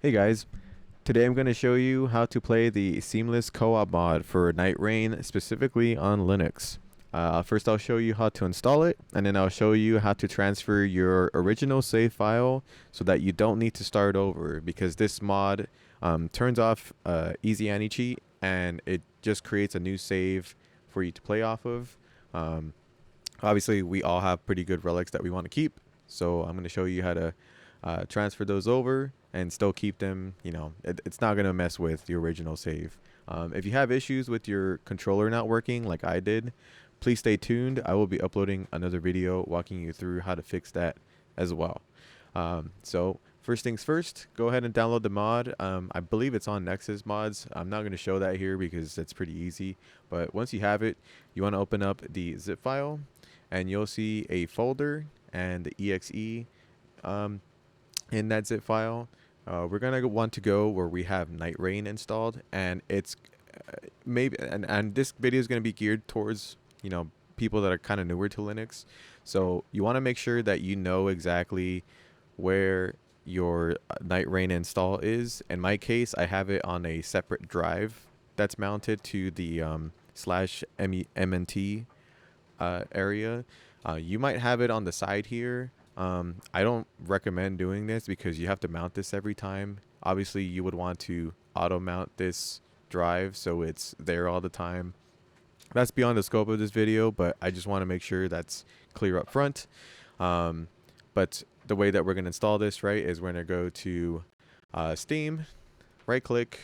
Hey guys, today I'm going to show you how to play the seamless co-op mod for Nightreign, specifically on Linux. First I'll show you how to install it, and then I'll show you how to transfer your original save file so that you don't need to start over, because this mod turns off easy anti-cheat and it just creates a new save for you to play off of. Um, Obviously we all have pretty good relics that we want to keep, so I'm going to show you how to transfer those over and still keep them. It's not going to mess with the original save. If you have issues with your controller not working like I did, please stay tuned. I will be uploading another video walking you through how to fix that as well. So first things first, go ahead and download the mod. I believe it's on Nexus Mods. I'm not going to show that here because it's pretty easy, but once you have it, you want to open up the zip file and you'll see a folder and the exe in that zip file. We're gonna want to go where we have Nightreign installed, and it's maybe and this video is gonna be geared towards people that are kind of newer to Linux. So you want to make sure that you know exactly where your Nightreign install is. In my case, I have it on a separate drive that's mounted to the slash mnt area. You might have it on the side here. I don't recommend doing this because you have to mount this every time. Obviously, you would want to auto mount this drive so it's there all the time. That's beyond the scope of this video, but I just want to make sure that's clear up front. But the way that we're going to install this, right, is we're going to go to Steam, right click,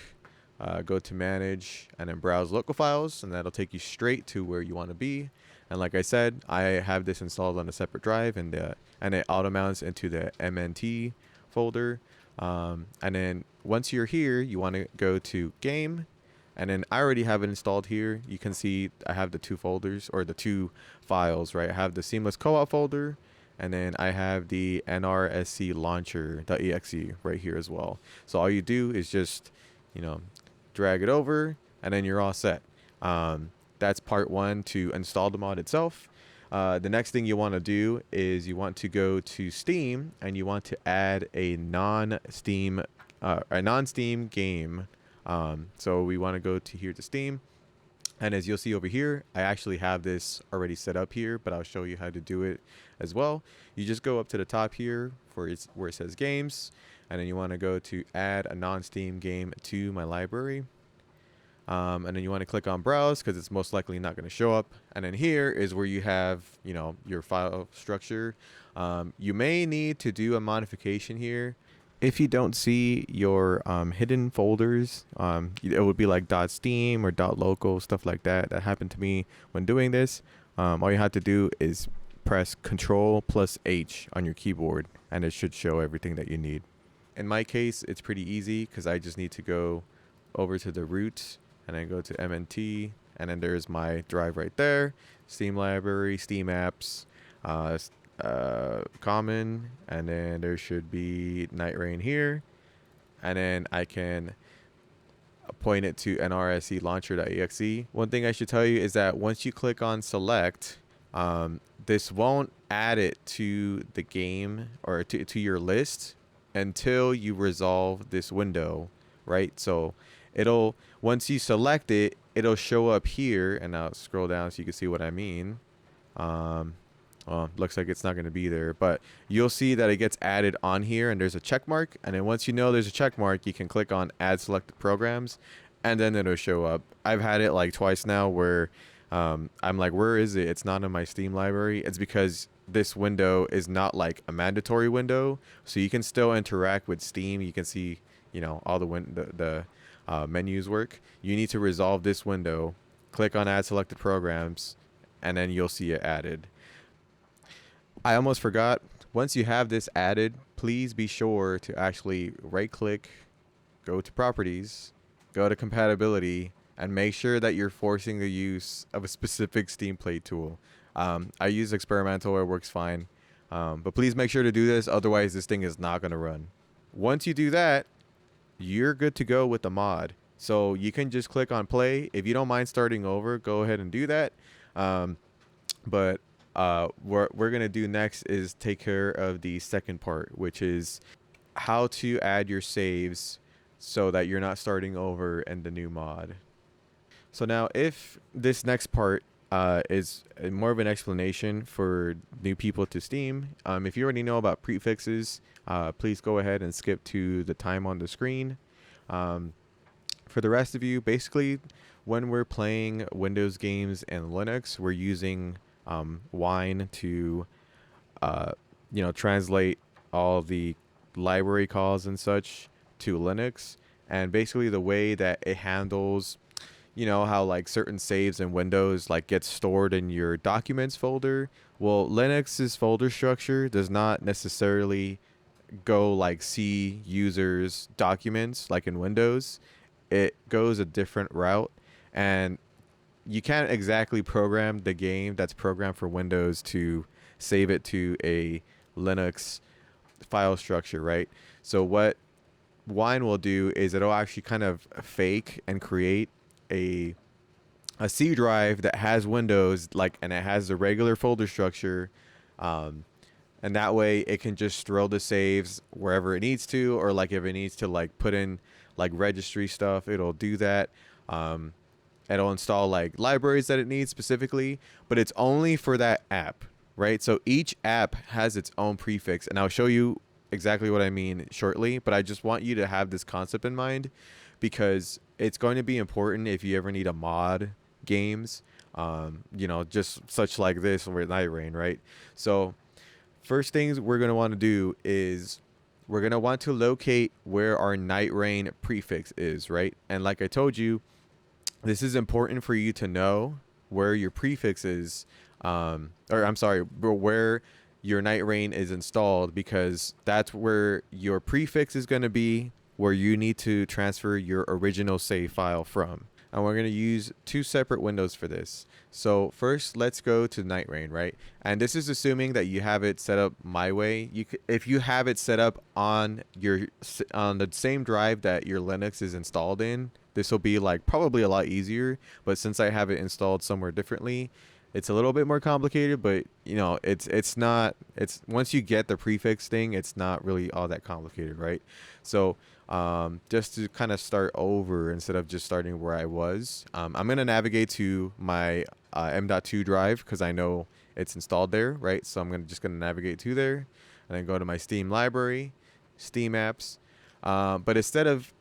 go to manage, and then browse local files, and that'll take you straight to where you want to be. And like I said, I have this installed on a separate drive, and it auto mounts into the MNT folder. And then once you're here, you want to go to game, and then I already have it installed here. You can see I have the two folders, or the two files, right? I have the seamless co-op folder, and then I have the nrsc launcher.exe right here as well. So all you do is just drag it over, and then you're all set. That's part one to install the mod itself. The next thing you want to do is you want to go to Steam, and you want to add a non-Steam game. So we want to go to here to Steam, and as you'll see over here, I actually have this already set up here, but I'll show you how to do it as well. You just go up to the top here where it says games, and then you want to go to add a non-Steam game to my library. And then you want to click on browse because it's most likely not going to show up. And then here is where you have, your file structure. You may need to do a modification here. If you don't see your hidden folders, it would be like .steam or .local, stuff like that. That happened to me when doing this. All you have to do is press Control+H on your keyboard, and it should show everything that you need. In my case, it's pretty easy because I just need to go over to the root and then go to MNT, and then there's my drive right there, Steam library, Steam apps, common, and then there should be Nightreign here, and then I can point it to nrsc launcher.exe. One thing I should tell you is that once you click on select, this won't add it to the game or to your list until you resolve this window, right? So once you select it, it'll show up here, and I'll scroll down so you can see what I mean. Looks like it's not going to be there, but you'll see that it gets added on here, and there's a check mark. And then once you know there's a check mark, you can click on add selected programs, and then it'll show up. I've had it like twice now where I'm like, where is it? It's not in my Steam library. It's because this window is not like a mandatory window, so you can still interact with Steam. You can see all the menus work. You need to resolve this window, click on add selected programs, and then you'll see it added. I almost forgot, once you have this added, please be sure to actually right click, go to properties, go to compatibility, and make sure that you're forcing the use of a specific Steam Play tool. I use experimental, it works fine, but please make sure to do this, otherwise this thing is not going to run. Once you do that, you're good to go with the mod. So you can just click on play. If you don't mind starting over, go ahead and do that. But what we're going to do next is take care of the second part, which is how to add your saves so that you're not starting over in the new mod. So now, if this next part is more of an explanation for new people to Steam, if you already know about prefixes, please go ahead and skip to the time on the screen. Um, for the rest of you, basically, when we're playing Windows games and Linux, we're using Wine to, uh, translate all the library calls and such to Linux. And basically, the way that it handles, how like certain saves in Windows like get stored in your documents folder. Well, Linux's folder structure does not necessarily go like see users documents like in Windows. It goes a different route, and you can't exactly program the game that's programmed for Windows to save it to a Linux file structure, right? So what Wine will do is it'll actually kind of fake and create a C drive that has Windows, like, and it has the regular folder structure, um, and that way it can just throw the saves wherever it needs to, or like if it needs to like put in like registry stuff, it'll do that. Um, it'll install like libraries that it needs specifically, but it's only for that app, right? So each app has its own prefix, and I'll show you exactly what I mean shortly, but I just want you to have this concept in mind because it's going to be important if you ever need a mod games, just such like this with Nightreign, right? So first things we're going to want to do is we're going to want to locate where our Nightreign prefix is, right? And like I told you, this is important for you to know where your prefix is, or I'm sorry, where your Nightreign is installed, because that's where your prefix is going to be, where you need to transfer your original save file from. And we're going to use two separate windows for this. So first, let's go to Nightreign, right? And this is assuming that you have it set up my way. If you have it set up on the same drive that your Linux is installed in, this will be like probably a lot easier. But since I have it installed somewhere differently, it's a little bit more complicated. But it's not. It's once you get the prefix thing, it's not really all that complicated, right? So just to kind of start over instead of just starting where I was, I'm going to navigate to my M.2 drive because I know it's installed there, right? So I'm just going to navigate to there and then go to my Steam library, Steam apps. But instead of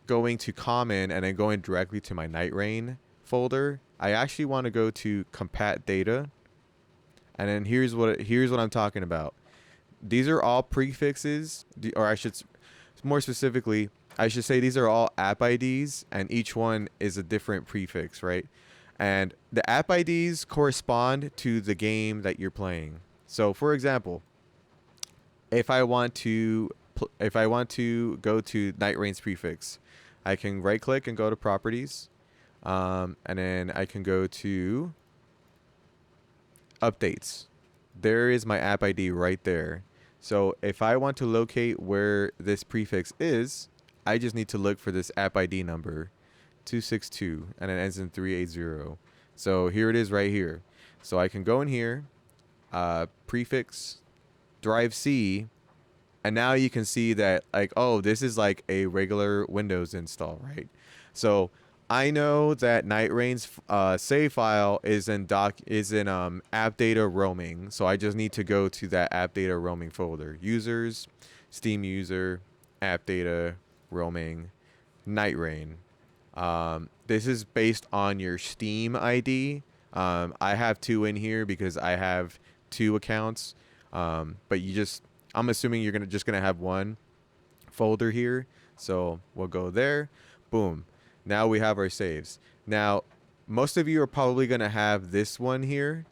going to common and then going directly to my Nightreign folder, I actually want to go to compat data. And then here's what I'm talking about. These are all prefixes, or I should more specifically, I should say these are all app IDs, and each one is a different prefix, right? And the app IDs correspond to the game that you're playing. So, for example, if I want to go to Nightreign's prefix, I can right-click and go to Properties, and then I can go to Updates. There is my app ID right there. So if I want to locate where this prefix is, I just need to look for this app ID number, 262, and it ends in 380. So here it is right here. So I can go in here, prefix, drive C, and now you can see that like, oh, this is like a regular Windows install, right? So I know that Nightreign's save file is in app data roaming, so I just need to go to that app data roaming folder. Users, Steam user, app data roaming, Nightreign. This is based on your Steam ID. I have two in here because I have two accounts. But I'm assuming you're just gonna have one folder here, so we'll go there. Boom. Now we have our saves. Now, most of you are probably going to have this one here,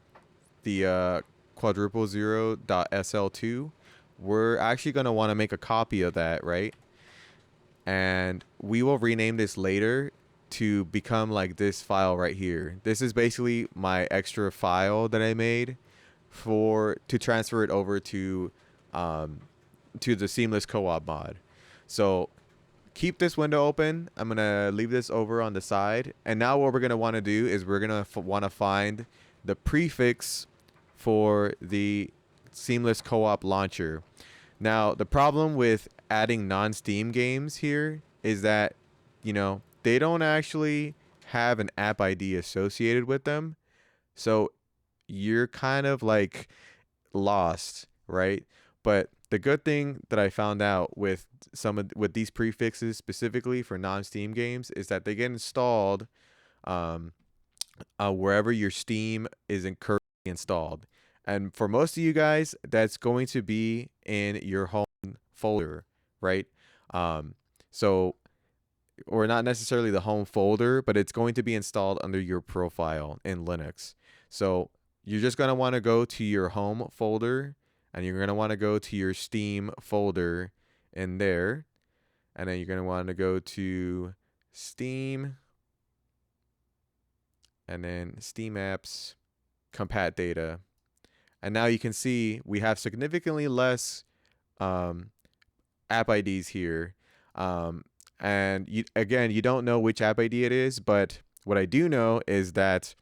the quadruple zero.sl2. We're actually going to want to make a copy of that, right? And we will rename this later to become like this file right here. This is basically my extra file that I made to transfer it over to the seamless co-op mod. So keep this window open. I'm going to leave this over on the side. And now what we're going to want to do is we're going to want to find the prefix for the seamless co-op launcher. Now, the problem with adding non-Steam games here is that, they don't actually have an app ID associated with them. So you're kind of like lost, right? But the good thing that I found out with with these prefixes specifically for non-Steam games is that they get installed um, wherever your Steam is currently installed. And for most of you guys, that's going to be in your home folder, right? Um, so, or not necessarily the home folder, but it's going to be installed under your profile in Linux. So you're just going to want to go to your home folder, and you're going to want to go to your Steam folder in there. And then you're going to want to go to Steam, and then Steam apps, compat data. And now you can see we have significantly less um, app IDs here. And again, you don't know which app ID it is, but what I do know is that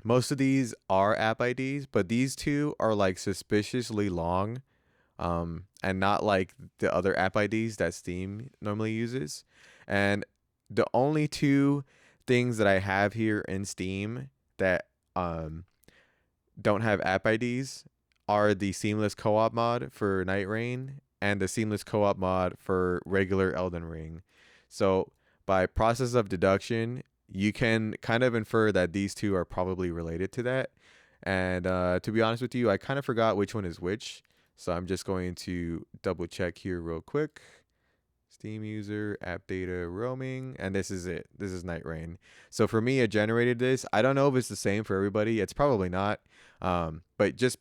most of these are app IDs, but these two are like suspiciously long, and not like the other app IDs that Steam normally uses. And the only two things that I have here in Steam that don't have app IDs are the seamless co-op mod for Nightreign and the seamless co-op mod for regular Elden Ring. So by process of deduction, you can kind of infer that these two are probably related to that. And to be honest with you, I kind of forgot which one is which. So I'm just going to double check here real quick. Steam user, app data, roaming, and this is it. This is Nightreign. So for me, it generated this. I don't know if it's the same for everybody. It's probably not. But just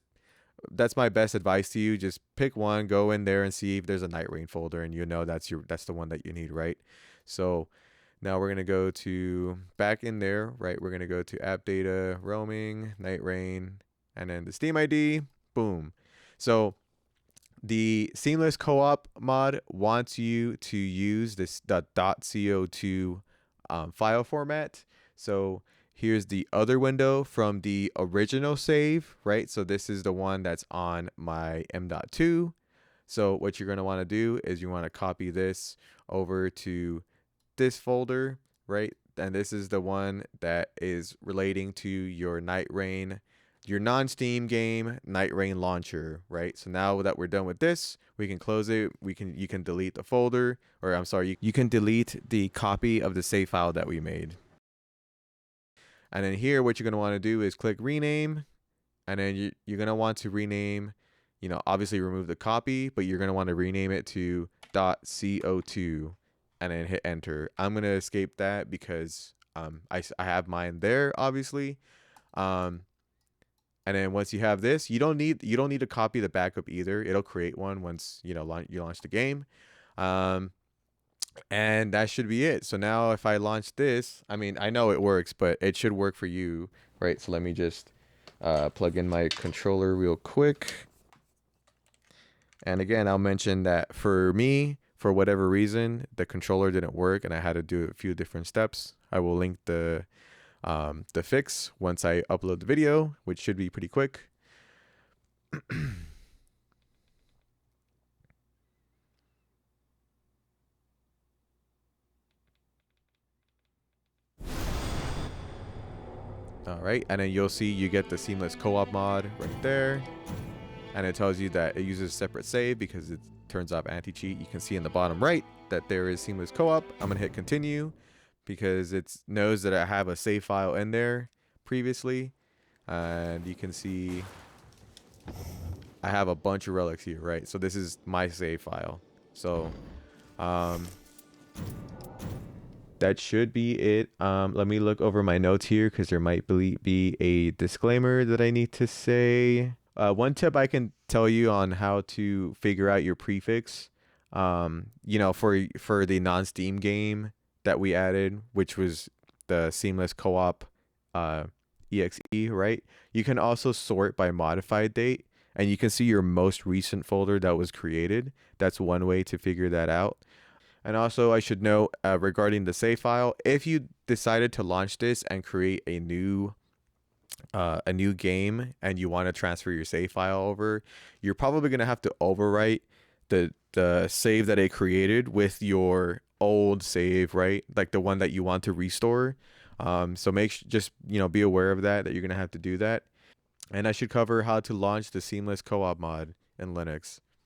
that's my best advice to you. Just pick one, go in there and see if there's a Nightreign folder, and that's the one that you need, right? So now we're gonna go to back in there, right? We're gonna go to app data, roaming, Nightreign, and then the Steam ID. Boom. So the seamless co-op mod wants you to use this .co2 file format. So here's the other window from the original save, right? So this is the one that's on my M.2. So what you're going to want to do is you want to copy this over to this folder, right? And this is the one that is relating to your Nightreign, your non-Steam game Nightreign launcher, right? So now that we're done with this, we can close it. You can delete the folder, or I'm sorry, you can delete the copy of the save file that we made. And then here, what you're gonna want to do is click rename, and then you're gonna want to rename, obviously remove the copy, but you're gonna want to rename it to .co2, and then hit enter. I'm gonna escape that because I have mine there, obviously. And then once you have this, you don't need to copy the backup either. It'll create one once you launch the game, and that should be it. So now if I launch this, I mean, I know it works, but it should work for you, right? So let me just plug in my controller real quick. And again, I'll mention that for me, for whatever reason, the controller didn't work, and I had to do a few different steps. I will link the fix once I upload the video, which should be pretty quick. All right, and then you'll see you get the seamless co-op mod right there, and it tells you that it uses a separate save because it turns off anti-cheat. You can see in the bottom right that there is seamless co-op. I'm gonna hit continue because it knows that I have a save file in there previously, and you can see I have a bunch of relics here, right? So this is my save file. So that should be it. Let me look over my notes here because there might be a disclaimer that I need to say. One tip I can tell you on how to figure out your prefix, for the non-Steam game that we added, which was the seamless co-op exe, right? You can also sort by modified date, and you can see your most recent folder that was created. That's one way to figure that out. And also, I should note regarding the save file, if you decided to launch this and create a new game and you want to transfer your save file over, you're probably going to have to overwrite the save that it created with your old save, right? Like the one that you want to restore. So just be aware of that you're gonna have to do that. And I should cover how to launch the seamless co-op mod in Linux.